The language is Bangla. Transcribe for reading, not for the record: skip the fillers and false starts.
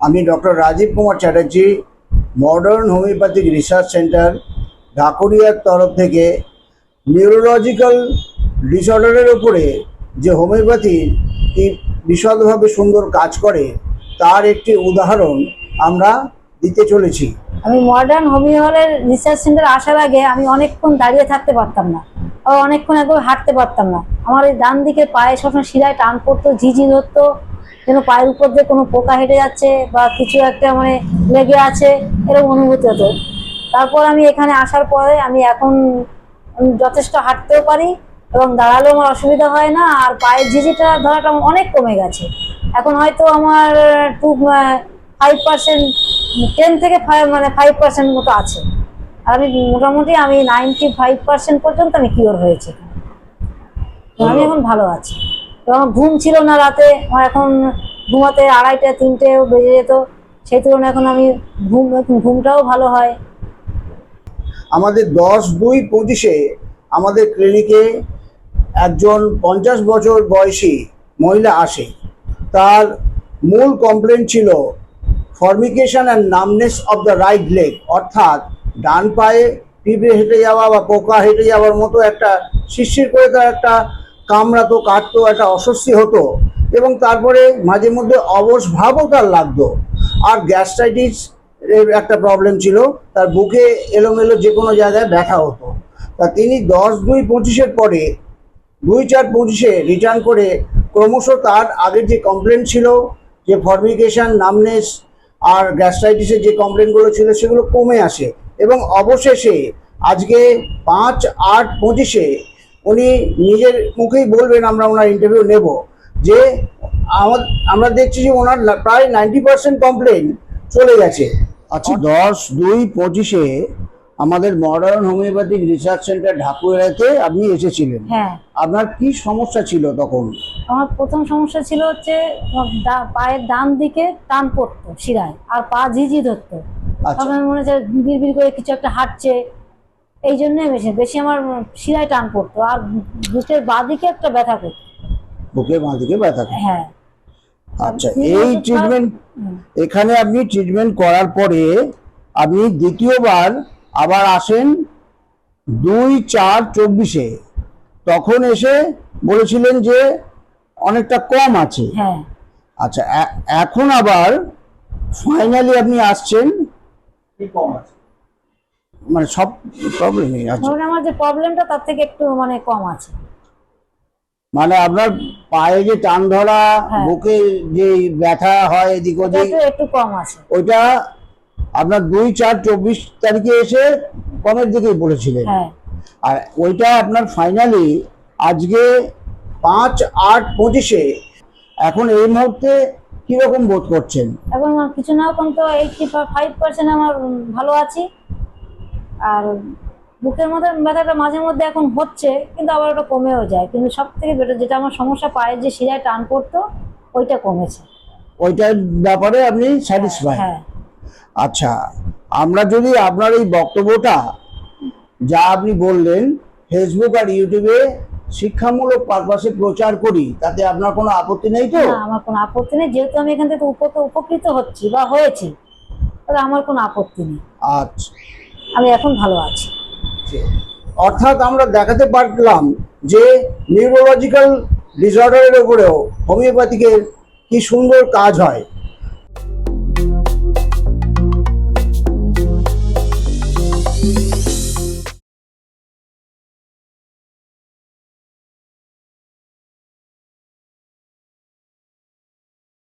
আমি doctor Rajib Kumar Chatterjee, modern homeopathic research centre ঢাকুরিয়ার তরফ থেকে নিউরোলজিক্যাল ডিসঅর্ডারের উপরে যে হোমিওপ্যাথি কি বিশদভাবে সুন্দর কাজ করে তার একটি উদাহরণ আমরা দিতে চলেছি। আমি মডার্ন হোমিওপ্যাথির রিসার্চ সেন্টার আসার আগে আমি অনেকক্ষণ দাঁড়িয়ে থাকতে পারতাম না, আর অনেকক্ষণ একদম হাঁটতে পারতাম না। আমার এই ডান দিকে পায়ে সবসময় শিরায় টান পড়তো, ঝিঝি ধরতো, যেন পায়ের উপর দিয়ে কোনো পোকা হেঁটে যাচ্ছে বা কিছু একটা লেগে আছে, এরকম অনুভূতি হতো। তারপর আমি এখানে আসার পরে আমি এখন যথেষ্ট হাঁটতেও পারি এবং দাঁড়ালেও আমার অসুবিধা হয় না, আর পায়ের ঝিঝিটা ধরাটা অনেক কমে গেছে। এখন হয়তো আমার 5%, 10 থেকে 5% মতো আছে। আর আমি মোটামুটি 95% পর্যন্ত আমি কিওর হয়েছি। আমি এখন ভালো আছি এবং ঘুম ছিল না রাতে, আমার এখন ঘুমাতে 2:30, 3টেও বেজে যেত। সেই তুলনায় এখন আমি ঘুমটাও ভালো হয়। আমাদের 10/2/25 আমাদের ক্লিনিকে একজন 50 বছর বয়সী মহিলা আসে। তার মূল কমপ্লেন ছিল formication and numbness of the right leg, অর্থাৎ ডান পায়ে পিঁপড়ে হেঁটে যাওয়া বা পোকা হেঁটে যাওয়ার মতো একটা শিরশির করে তার একটা কামড়াতো, কাটতো, একটা অস্বস্তি হতো এবং তারপরে মাঝে মধ্যে অবশ ভাবও তার লাগতো। আর গ্যাস্ট্রাইটিস এর একটা প্রবলেম ছিল, তার বুকে এলোমেলো যে কোনো জায়গায় ব্যথা হতো। তা তিনি 10/2/25 পরে 2/4/25 রিটার্ন করে ক্রমশ তার আগের যে কমপ্লেন ছিল, যে ফর্মিকেশন, নামনেস আর গ্যাস্ট্রাইটিসের যে কমপ্লেনগুলো ছিল সেগুলো কমে আসে এবং অবশেষে আজকে 5/8/25 উনি নিজের মুখেই বলবেন, আমরা ওনার ইন্টারভিউ নেব, যে আমরা দেখছি যে ওনার প্রায় 90% কমপ্লেন চলে গেছে। আচ্ছা, 10/2/25 আমাদের মডার্ন হোমিওপ্যাথিক রিসার্চ সেন্টার ঢাকুরিয়াতে আপনি এসেছিলেন। হ্যাঁ, আপনার কি সমস্যা ছিল তখন? আমার প্রথম সমস্যা ছিল হচ্ছে আমার পায়ের ডান দিকে টান পড়তো শিরায়, আর পা ঝিঝি ধরতো। আচ্ছা, তখন মনে হচ্ছে বিড়বিড় করে কিছু একটা হাঁটছে, এই জন্য বেশি আমার শিরায় টান পড়তো, আর বুকের বাঁ দিকে একটা ব্যথা করতো। বুকের বাঁ দিকে ব্যথা করে। হ্যাঁ। আচ্ছা, এই ট্রিটমেন্ট, এখানে আপনি ট্রিটমেন্ট করার পরে আপনি দ্বিতীয়বার আবার আসেন 2/4/24। তখন এসে বলেছিলেন যে অনেকটা কম আছে। হ্যাঁ। আচ্ছা, এখন আবার ফাইনালি আপনি আসছেন কি কম আছে, মানে সব প্রবলেমই আছে, আমার যে প্রবলেমটা তার থেকে একটু কম আছে। মানে আপনার পায়ে যে টান ধরা, বুকে যে ব্যথা হয় এদিক ওদিক, একটু কম আছে। ওইটা আপনার 2/4/24 তারিখে এসে কমের দিকেই বলেছিলেন। আর ওইটা আপনার ফাইনালি আজকে 5/8/25 এখন এই মুহূর্তে কিরকম বোধ করছেন? এখন কিছু না, এখন তো 85% আমার ভালো আছি। আর বুকের মধ্যে ব্যথাটা মাঝে মধ্যে এখন হচ্ছে, কিন্তু আবার ওটা কমেও যায়। কিন্তু সব থেকে বেটার যেটা আমার সমস্যা, পায়ের যে শিরায় টান পড়তো, ওইটা কমেছে। ওইটার ব্যাপারে আপনি স্যাটিসফাই? হ্যাঁ। আচ্ছা, আমরা যদি আপনার এই বক্তব্যটা যা আপনি বললেন ফেসবুক আর ইউটিউবে শিক্ষামূলক পারপাসে প্রচার করি, তাতে আপনার কোনো আপত্তি নেই তো? না, আমার কোনো আপত্তি নেই, যেহেতু আমি এখান থেকে উপকৃত হচ্ছি বা হয়েছি, তাহলে আমার কোনো আপত্তি নেই। আচ্ছা, আমি এখন ভালো আছি। অর্থাৎ আমরা দেখাতে পারলাম যে নিউরোলজিক্যাল ডিসঅর্ডারের উপরেও হোমিওপ্যাথিকের কি সুন্দর কাজ হয়।